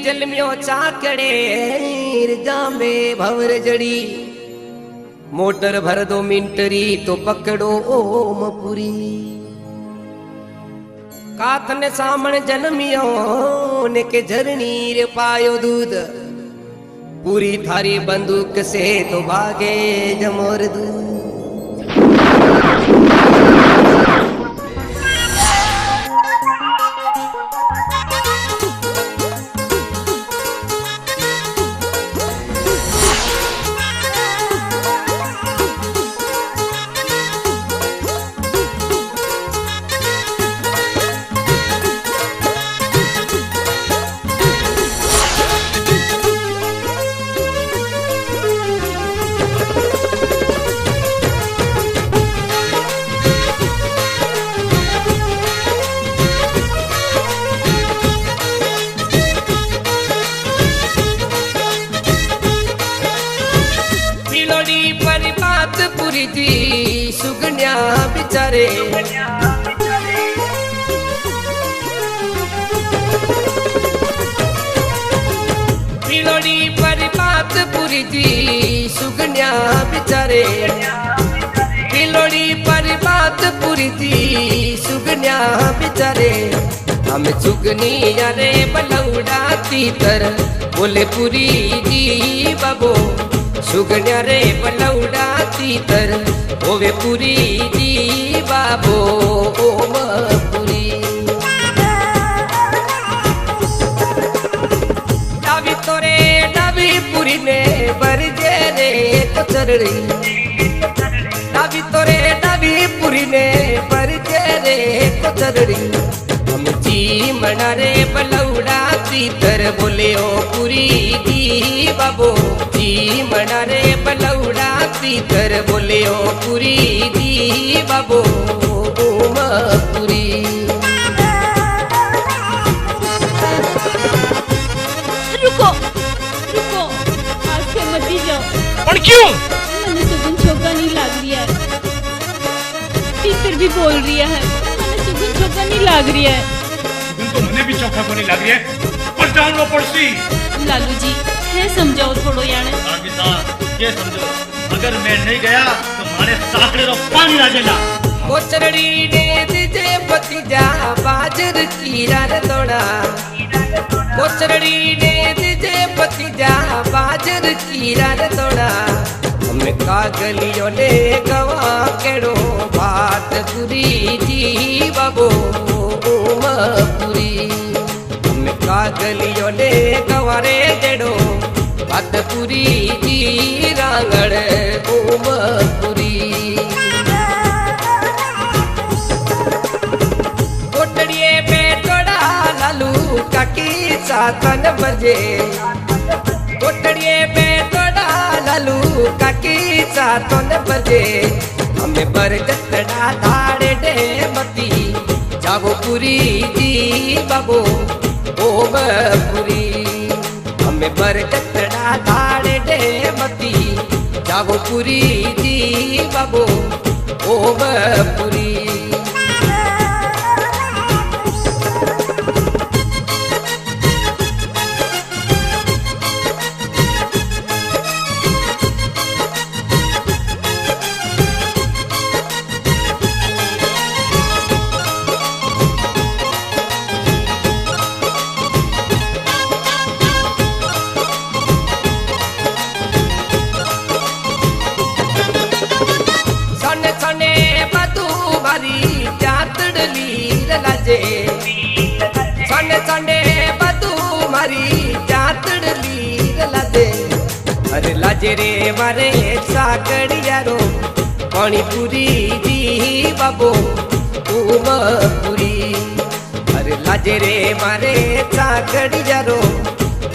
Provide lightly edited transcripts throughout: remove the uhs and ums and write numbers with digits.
जलम्यो चाकड़े जामे भवर जड़ी मोटर भर दो मिंटरी तो पकड़ो ओमपुरी काथ ने सामण जन्मियो ने के झरनी रे पायो दूध पूरी थारी बंदूक से तो भागे जमोर दूध पूरी थी सुगन्या बिचारे पिलोड़ी पर बात पूरी थी सुगन्या बिचारे पिलोड़ी पर बात पूरी थी सुगन्या बिचारे हम सुगनी यारे बलौड़ा तीतर बोले पूरी जी बाबो सुगन्या रे बलौड़ा तीतर होवे पूरी जी बाबो ओमपुरी डावी तोरे डावी पूरी ने बरजे रे कोचरड़ी डावी तोरे डावी पूरी ने बरजे रे कोचरड़ी हम जी मना रे बलौड़ा तीतर बोले ओ पूरी जी बाबो जी मना रे बलौड़ा तीतर बोले ओ पूरी जी बाबो ओमपुरी रुको रुको आज से मत ही जाओ और क्यों मैंने सुगन छोका नहीं लाग रही है टीचर भी बोल रही है मैंने सुगन छोका नहीं लाग रही है तुम तो मुझे भी चौका को नहीं लग रही है पर जान लो पड़सी लालू जी है समझाओ थोड़ो याने आगे साहब ये समझो अगर मैं नहीं गया तो हमारे साकड़े रो पानी आ जाएगा कोचरड़ी ने दिजे भतीजा बाजर कीरा रे तोड़ा कोचरड़ी ने दिजे भतीजा बाजर कीरा रे तोड़ा हमें कागलियों ने गवा केड़ो बात पूरी जी बाबो ओमपुरी हमें कागलियों ने गवारे जेड़ो बात पूरी जी रांगड़ ओमपुरी कोटड़िए पे तोड़ा लालू काकी सातन बजे कोटड़िए पे तोड़ा लालू काकी सातन बजे हमें पर जतड़ा धाड़े डे मती जावो पूरी जी बाबो ओमपुरी हमें पर जतड़ा धाड़े डे मती जावो पूरी जी बाबो ओमपुरी संडे संडे बदू मारी जातड़ली लाजे अरे लाजे रे मारे साकड़ियारो पानी पूरी जी बाबो ओमपुरी अरे लाजे रे मारे साकड़ियारो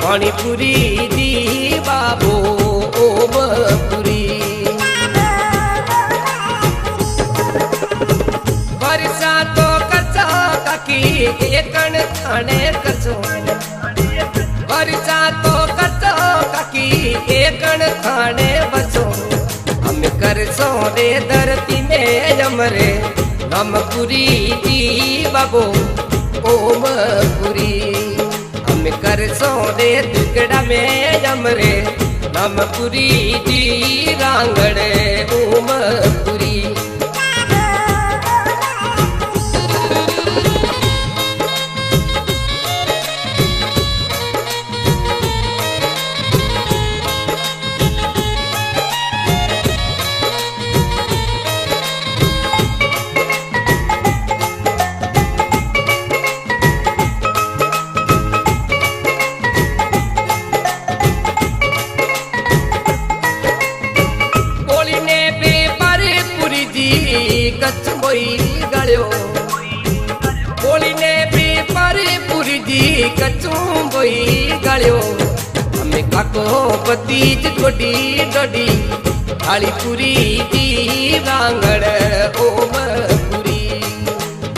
पानी पूरी जी बाबो ओमपुरी वर्षा तो कचा काकी एकण थाने करसो वर्षा तो कचा काकी एकण थाने बसो हम करसो रे धरती में जमरे हम पूरी जी बाबो ओमपुरी हम हम कर सो रे टुकड़ा में जमरे नमपुरी जी रांगड़े उमपुरी कच्छ बोई गड़ियो बोली ने भी परी पूरी जी कच्चू बोई गड़ियो हमें काको पतीज गोडी डोडी थाली पूरी जी रांगड़ ओम पूरी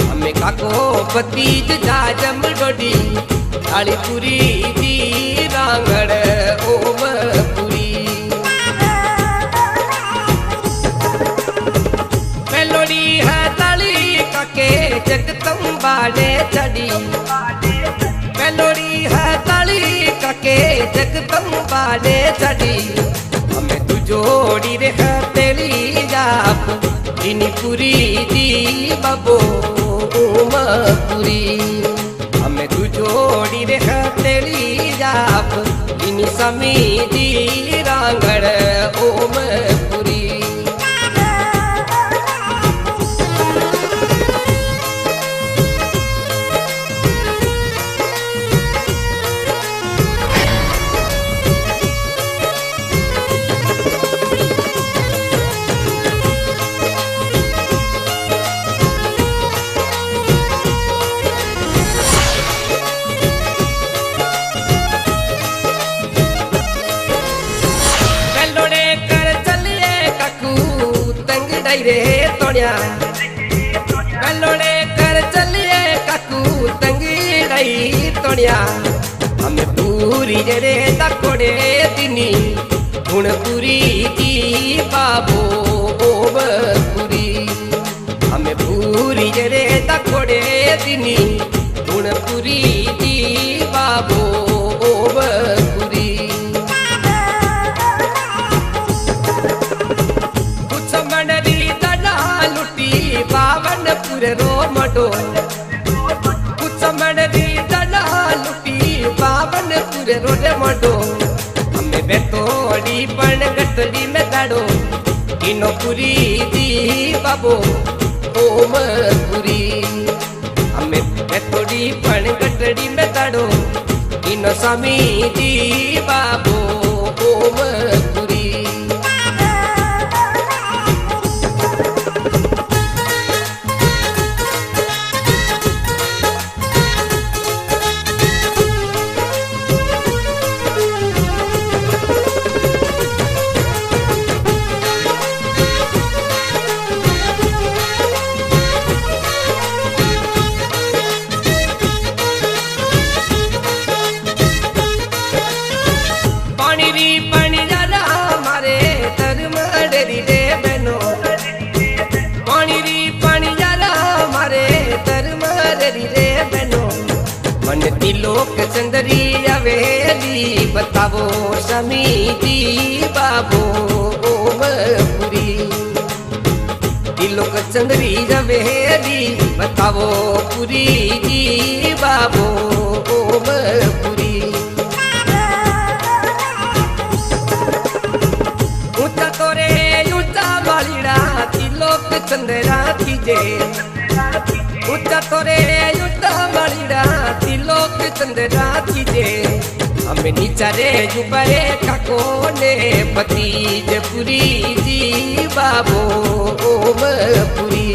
हमें काको पतीज जाजम डोडी थाली पूरी जी रांगड़ ओम पूरी मेलोडी है तली काके जगदम्बा ने चढ़ी मेलोडी है तली काके जगदम्बा ने चढ़ी हमें तू जोड़ी रे तेली जाप इनी पूरी दी बबो उमपुरी हमें तू जोड़ी रे तेली जाप इनी समी दी रांगड़ ओमपुरी रे तोड़िया गलोड़े कर चलिए काकू तंगी रही तोड़िया हमें पूरी जरे तकोड़े दिनी गुण पूरी जी बाबो ओम पूरी हमें पूरी जरे तकोड़े दिनी गुण पूरी जी बाबो ओम पूरी पावन पूरे रो मडो कुछ मड़ी दला लुटी पावन पूरे रो रे मडो हमें बेतोड़ी पण गटड़ी में दाड़ो इनो पूरी दी बाबो ओम पूरी हमें बेतोड़ी पण गटड़ी में दाड़ो इनो स्वामी दी बाबो ओम पूरी लोक चंदरी अवेली बतावो समीति बाबो ओमपुरी लोक चंदरी अवेली बतावो पुरी जी बाबो ओमपुरी ऊंचा तोरे ऊंचा बालीड़ा लोक चंदरा कीजे ऊंचा तोरे ऊंचा बालीड़ा लोक चंदरा कीजे हमें नीचा रे जुबरे काको ने पतीज पुरी जी बाबो ओमपुरी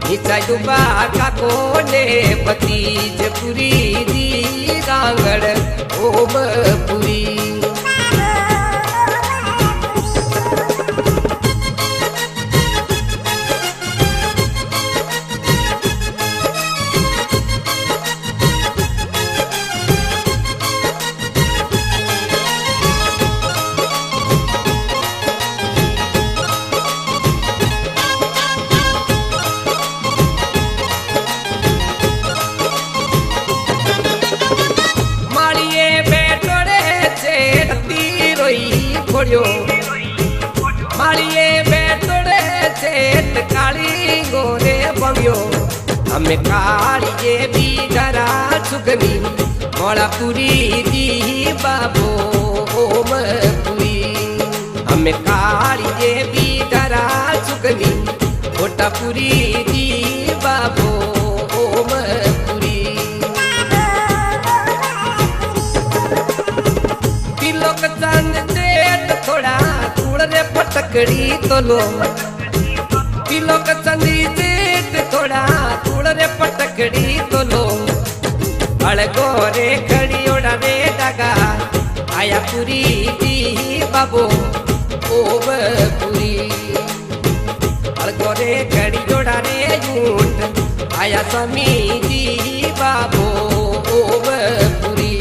नीचा जुबा काको ने पतीज पुरी जी रांगड़ ओमपुरी हमें कालिए भी डरा सुगनी मोड़ा पूरी दी बाबो ओमपुरी हमें कालिए भी डरा सुगनी मोटा पूरी दी बाबो ओमपुरी तिलोक चंद देत थोड़ा तूड़ रे पटकड़ी तोलो तिलोक चंदी देत थोड़ा तूड़ रे पटकड़ी तोलो अड़गो रे खड़ी ओड़ा रे डगा आया पूरी दी बाबो ओमपुरी अड़गो रे खड़ी ओड़ा रे यूंट आया स्वामी दी बाबो ओमपुरी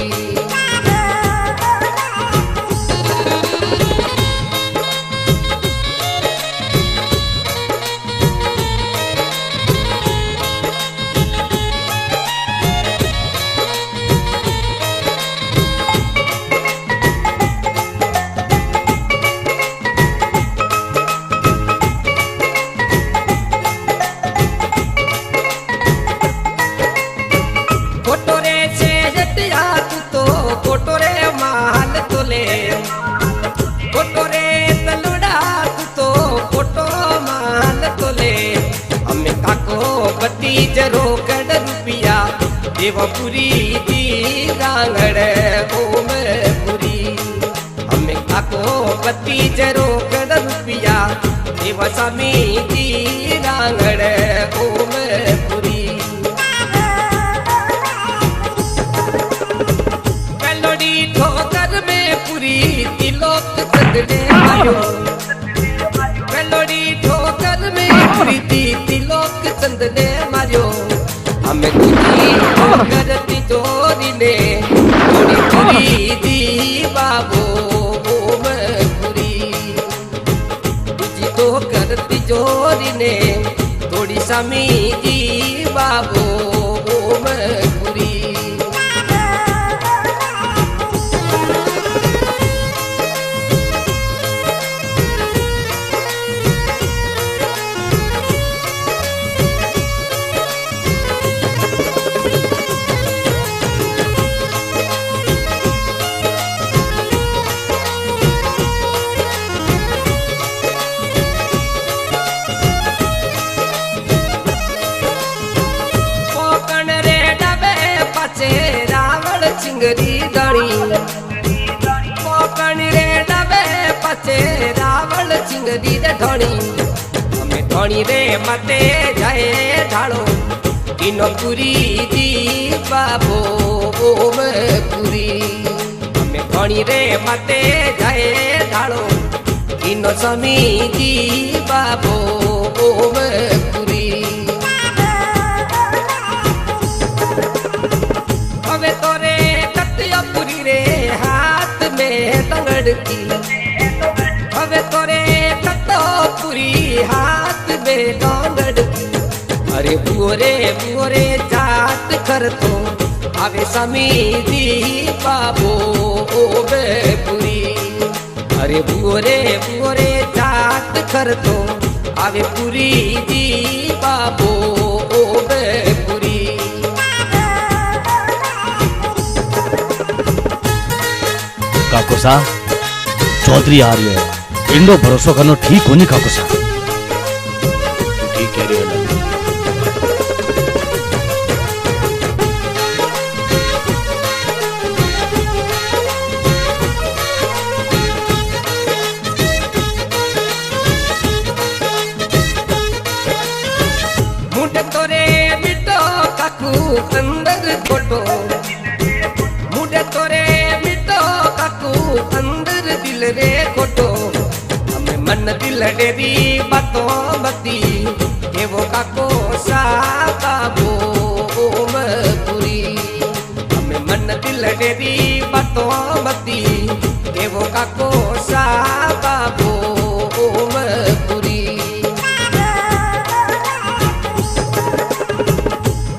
जरो कड़ रुपिया देवपुरी दी रांगड़ ओमपुरी हमें काको पति जरो कड़ रुपिया देव स्वामी दी रांगड़ ओमपुरी कलोड़ी ठोकर में पूरी तिलोक चंदने आयो कलोड़ी ठोकर में पूरी तिलोक चंदने मारियो हमें तुझी करती चोरी ने थोड़ी पूरी दी बाबो ओमपुरी तुझी तो करती चोरी ने थोड़ी स्वामी दी बाबो ओमपुरी चिंगरी दाणी पोकण रे डबे पचे रावण चिंगरी रे ढोणी हमें ढोणी रे मते जाए ढालो इनो पूरी दी बाबो ओमपुरी हमें ढोणी रे मते जाए ढालो इनो स्वामी दी बाबो ओमपुरी हवे तोरे कतियापुरी रे हाथ में तंगड़की हवे तोरे कतियापुरी हाथ में तंगड़की अरे बुरे जात कर तो हवे स्वामी दी बाबो ओमपुरी अरे बुरे जात कर तो हवे पूरी दी बाबो ओमपुरी काको सा चौधरी आ रही है इंडो भरोसो करनो ठीक होनी काको सा ठीक कह रही है मुंडे तोरे मिटो काकू अंदर फोटो मुंडे तोरे अंदर दिल रे खोटो हमें मन दिल डेरी बातों बती के वो काको सा बाबो ओमपुरी हमें मन दिल डेरी बातों बती के वो काको सा बाबो ओमपुरी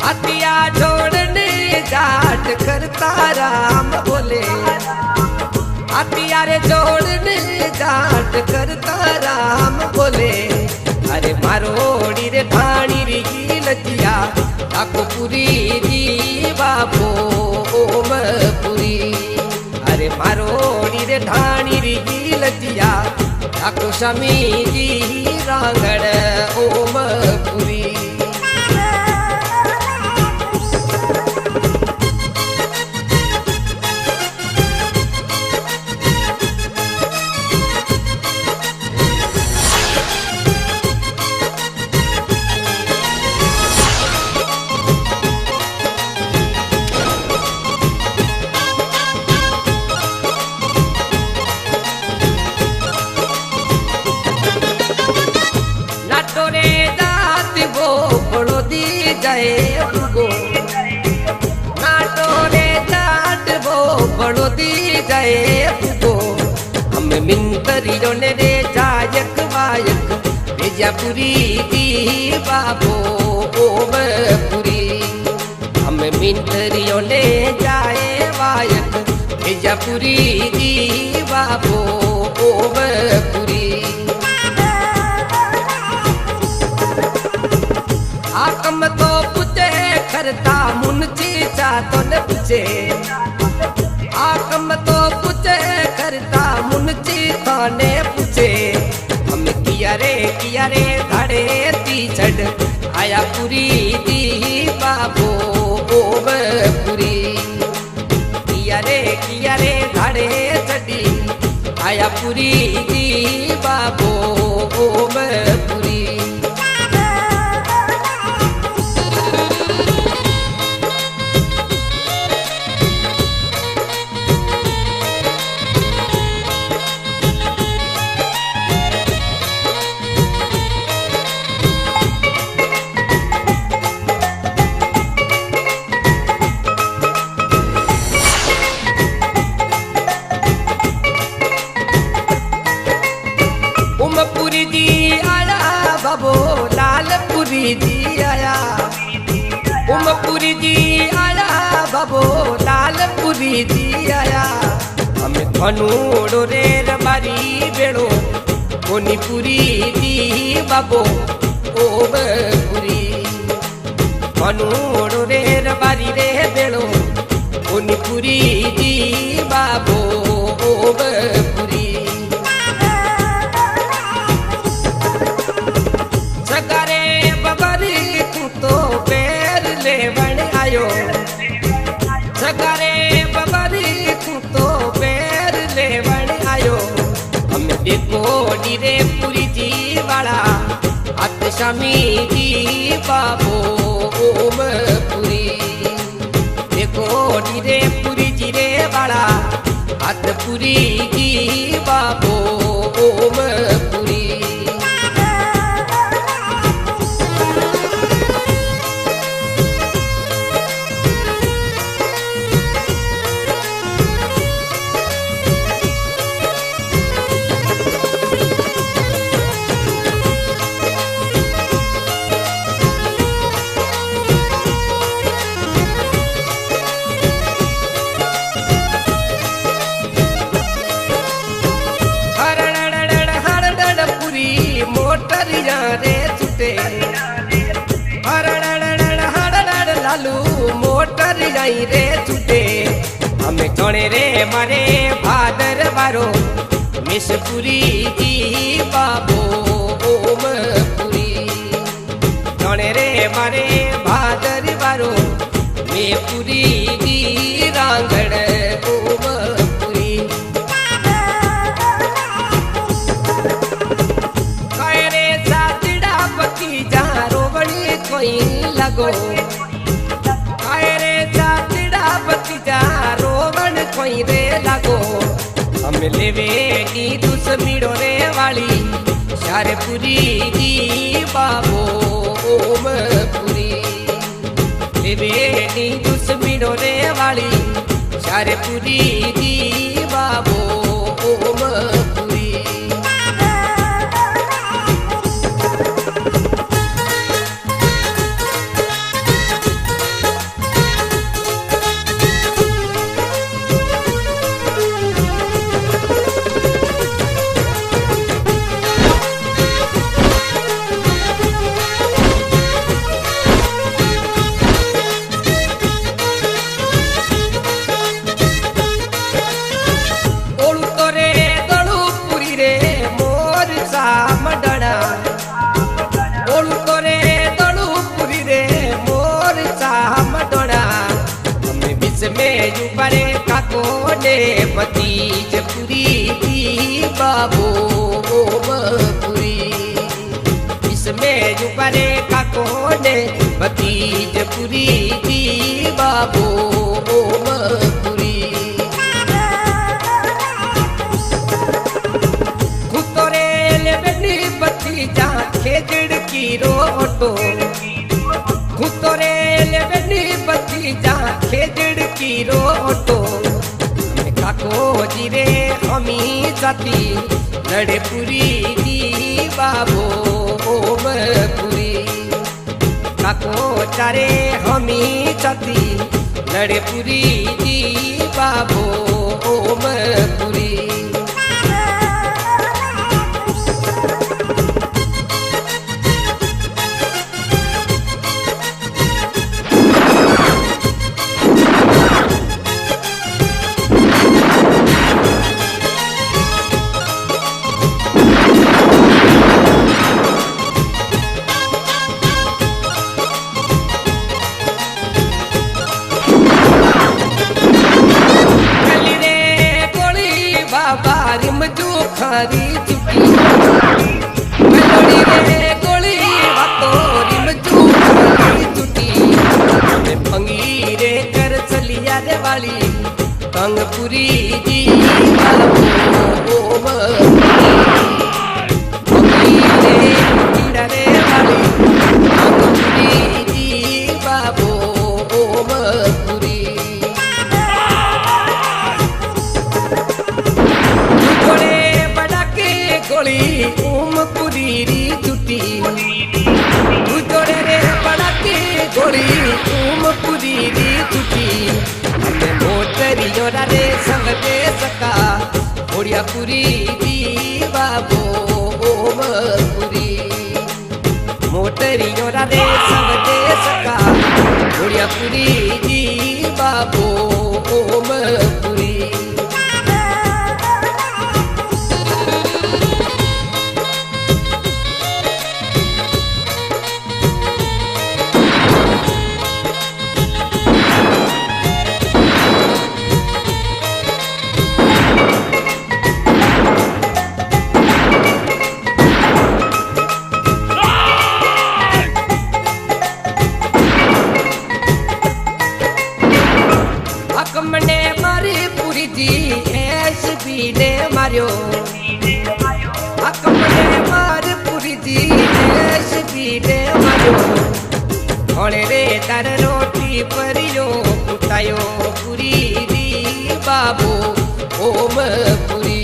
हथिया जोड़ने जाट करता राम बोले हथियार जोड़ने जाट करता राम बोले अरे मारोड़ी रे ठाणी री गील लचिया आको पुरी जी बाबो ओम पुरी अरे मारोड़ी रे ढाणी री जी लचिया आको शमी जी रांगड़ ओम पुरी गो नाटोरे जाट वो बड़ो दी जाए गो हम मिंतरियों ने रे जायक वायक बेजापुरी दी बाबो ओम पुरी हम मिंतरियों ने जाए वायक बेजापुरी दी बाबो ओम पुरी आकम तो पूछे करता मुंची चातो न पूछे आकम तो पूछे करता मुंची तो ने पूछे हम किया रे घड़े ती छड़ आया पुरी दी बाबो ओम पुरी किया रे घड़े छड़ी आया पुरी दी बाबो ओम पुरी पुरी जी आया बाबो लालपुरी जी आया उमपुरी जी आया बाबो लालपुरी जी आया हमें खनूड़ो रे रबारी बेड़ो कोनीपुरी जी बाबो ओम पुरी खनूड़ो रे रबारी रे बेड़ो कोनीपुरी जी बाबो ओम पुरी सगारे बबरी तू तो पैर लेवण आयो सगारे बबरी तू तो पैर लेवण आयो हम देखो डीरे पुरी जी वाला हाथ शामी जी बाबो ओम पुरी देखो डीरे पुरी जी रे वाला हाथ पुरी जी बाबो ओम पुरी रे छुटे लालू मोटर जाई रे छुटे हमें कणे रे मारे भादर बारो मिसपुरी जी बाबो ओम पुरी कणे रे मारे भादर बारो में पुरी जी रांगड़ ओम पुरी कोई लगो रे जातिड़ा बतिजा रोवन कोई रे लगो हम लेवे नी दुश्मीड़ो रे वाली शारपुरी जी बाबो ओम पुरी लेवे नी दुश्मीड़ो रे वाली शारपुरी जी बाबो ओम पुरी इसमें यू बड़े काको ने भतीज पूरी दी बाबो पूरी। इसमें यू बड़े काको ने भतीज पूरी दी बाबो पूरी। खुतरे ले बेनी भतीजा खेजड़ की रोटो। खुतरे ले बेनी भतीजा खेजड़ की रोटो। काको जीरे हमी जाती लड़े पूरी दी बाबो पूरी। काको चारे हमी जाती लड़े पूरी दी बाबो पूरी। खारी चुटी मेलोड़ी रे गोली बातो रिम जू खारी चुटी। मैं पंगी रे कर चलिया रे वाली कंगपुरी जी बाबो पंगी रे कीड़ा रे वाली कंगपुरी जी बाबो पूरी। गोली पूरी री चुटी जोड़े रे बड़ा के गोली पूरी री चुटी। हमें मोटरी जोड़ा रे संग दे सका ओडिया पूरी दी बाबो पूरी। मोटरी जोड़ा रे संग दे सका ओडिया पूरी दी बाबो पूरी। हमने मारी पूरी जी ऐश भी ने मारियो। हमने मार पूरी जी ऐश भी ने मारियो। होने रे दर रोटी परियो कुटायो पूरी दी बाबो पूरी।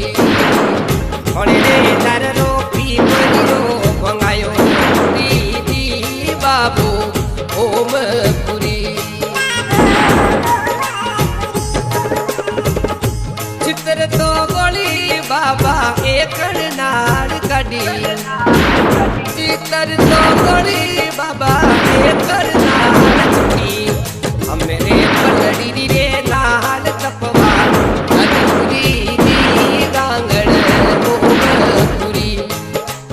होने रे दर रोटी परियो भंगायो पूरी दी बाबो पूरी। चित्र तो गोली बाबा एक नार कड़ी। चित्र तो गोली बाबा एक नार छुटी। हमरे पलड़ी रे नाल तपवा पूरी दी गांगड़ पूरी।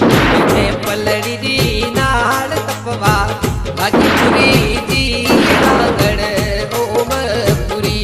हमरे पलड़ी दी नाल तपवा पूरी दी गांगड़ पूरी।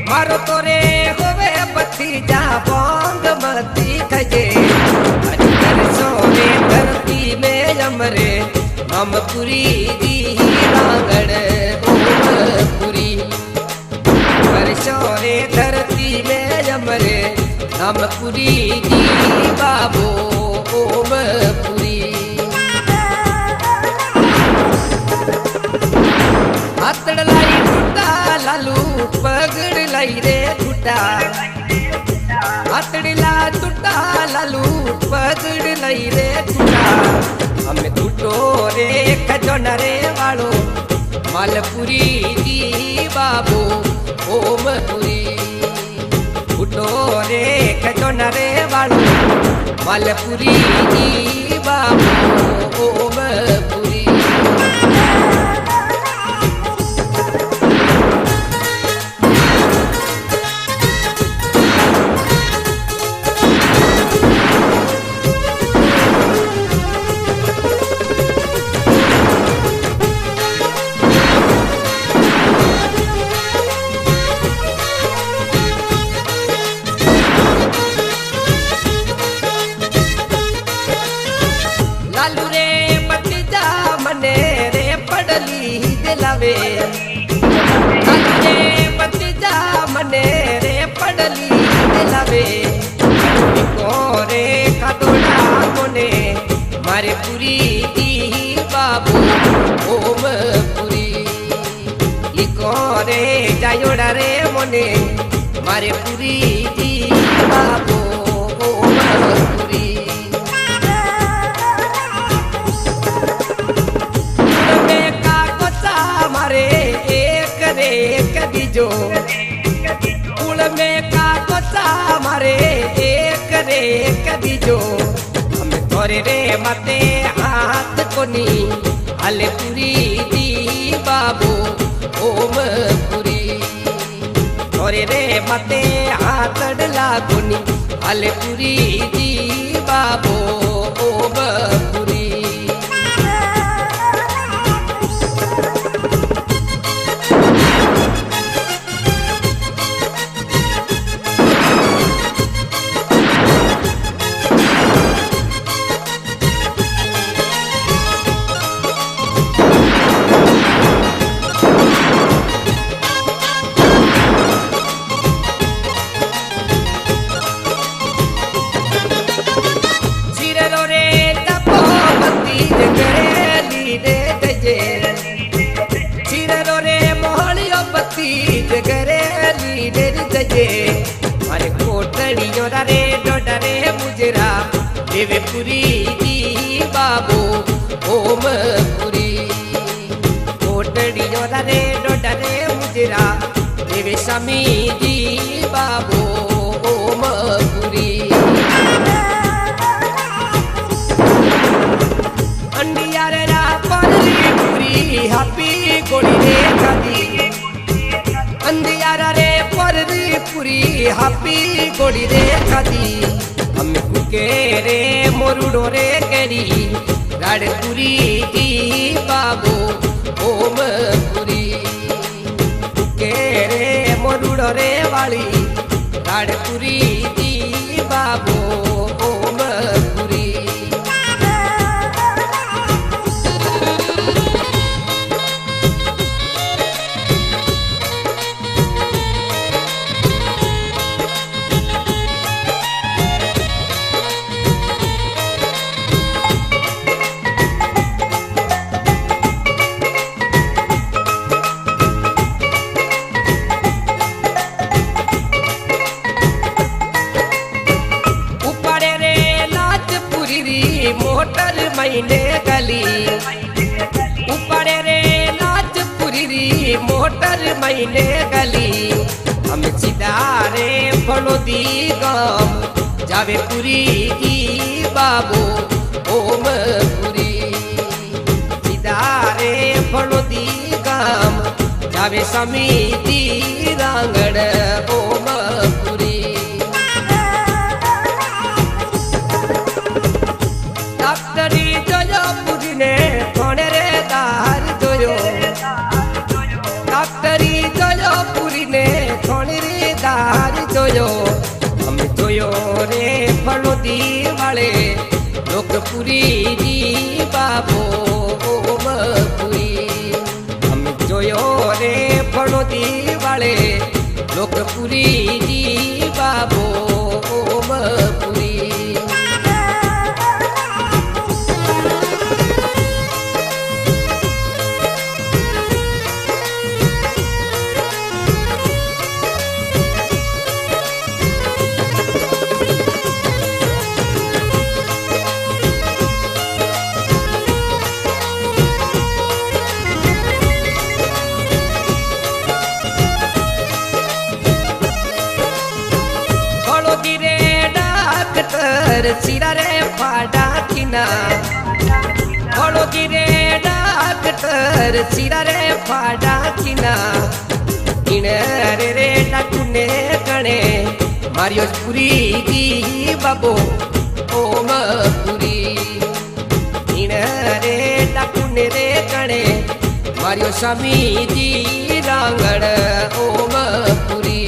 मारो तोरे होवे भतीजा बांग मती खजे। अजगर सोने धरती में अमरे हम पूरी दी रांगड़ पूरी। सोने धरती में अमरे हम पूरी दी बाबो पूरी। हाथड़ लाई टूटा लालू पगड़ लाई रे टूटा। हाथड़ी ला टूटा लालू पगड़ लाई रे टूटा। हमें टूटो रे खजोना रे वालो मालपुरी जी बाबू ओमपुरी उठो रे खजोना रे वालू मालपुरी जी बाबू ओमपुरी लालू रे बतिजा मने रे पडली दिलावे लालू रे बतिजा मने रे पडली दिलावे कोरे खातोड़ा कोने मारे पुरी दी बाबू ओमपुरी कोरे जायोड़ा रे मोने मारे पुरी दी बाबू ओमपुरी जो कुल में का कोसा मारे एक रे कदी जो हम तोरे रे मते हाथ कोनी अले पुरी दी बाबू ओमपुरी तोरे रे मते हाथ डला कोनी अले पुरी दी बाबू ओमपुरी मारे कोटड़ियों रे डोडरे मुजरा देवे पुरी जी बाबू ओमपुरी कोटड़ियों रे डोडरे मुजरा देवे समी जी बाबू ओमपुरी अंडिया रे रा परी पुरी हापी गोड़ी रे खादी अंधियारा रे पररी पुरी हापी गोड़ी रे खादी हम कुके रे मोरुडो रे केरी राड पुरी दी बाबू ओमपुरी कुके रे मोरुडो रे वाली राड पुरी दी बाबू ओमपुरी मोटर महीने गली ऊपरे रे नाचपुरी री मोटर महीने गली हम चिदारे फलो दी गम जावे पुरी दी बाबू ओमपुरी चिदारे फलो दी गम जावे समी दी रांगड़ ओमपुरी डॉक्टरी जोयो पुरी ने कोने रे दार जोयो डॉक्टरी जोयो पुरी ने कोने रे दार जोयो हम जोयो रे फलोदी वाले लोग पुरी दी बाबू ओमपुरी हम जोयो रे फलोदी वाले लोग पुरी दी बाबू ओमपुरी किना बड़ो गिरे डाक्टर सिरा रे फाड़ा किना किने रे डाकुने गणे मारियो पुरी दी बाबो ओम पुरी किने रे डाकुने रे गणे मारियो स्वामी जी रांगण ओम पुरी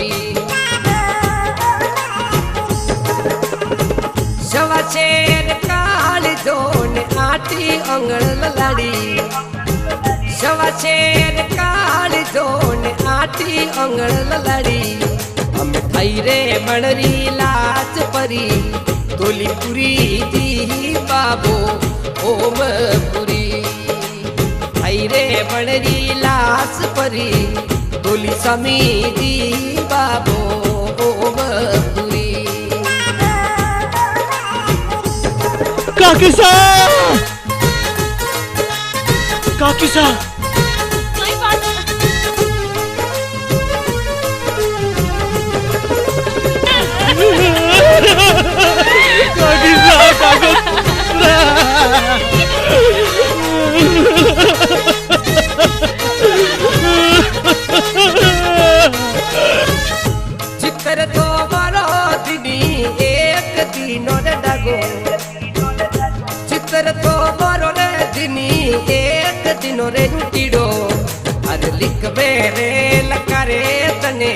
सवा शेर काल जोन आटी अंगण ललाड़ी सवा शेर काल जोन आटी अंगण ललाड़ी हम थाई रे मणरी लाच परी तोली पुरी दी बाबो ओम पुरी थाई रे मणरी लाच परी तोली स्वामी जी बाबो ओम पुरी काकी सा काकी सा काही बात काकी सा काको चित्र तो बरो दिनी एक दिनो रे डागो चित्र तो बरो रे दिनी एक दिनो रे नुटीडो अरे लिख बेरे लकारे तने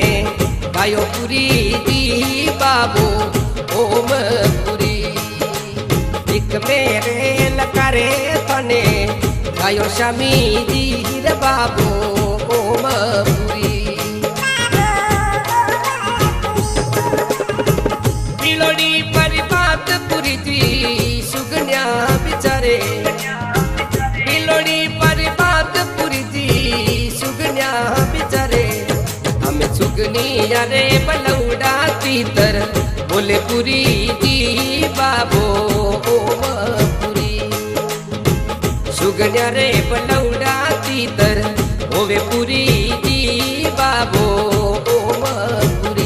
गायो पुरी दी बाबू ओम पुरी लिख बेरे लकारे तने गायो स्वामी जी रे बाबू ओम पुरी पिलोड़ी परिपात पुरी जी सुगन्या बिचारे पिलोड़ी परिपात पुरी जी सुगन्या बिचारे हम सुगनी यारे बलौड़ा तीतर बोले पुरी जी बाबो ओम पुरी सुगन्या रे बलौड़ा तीतर होवे पुरी जी बाबो ओम पुरी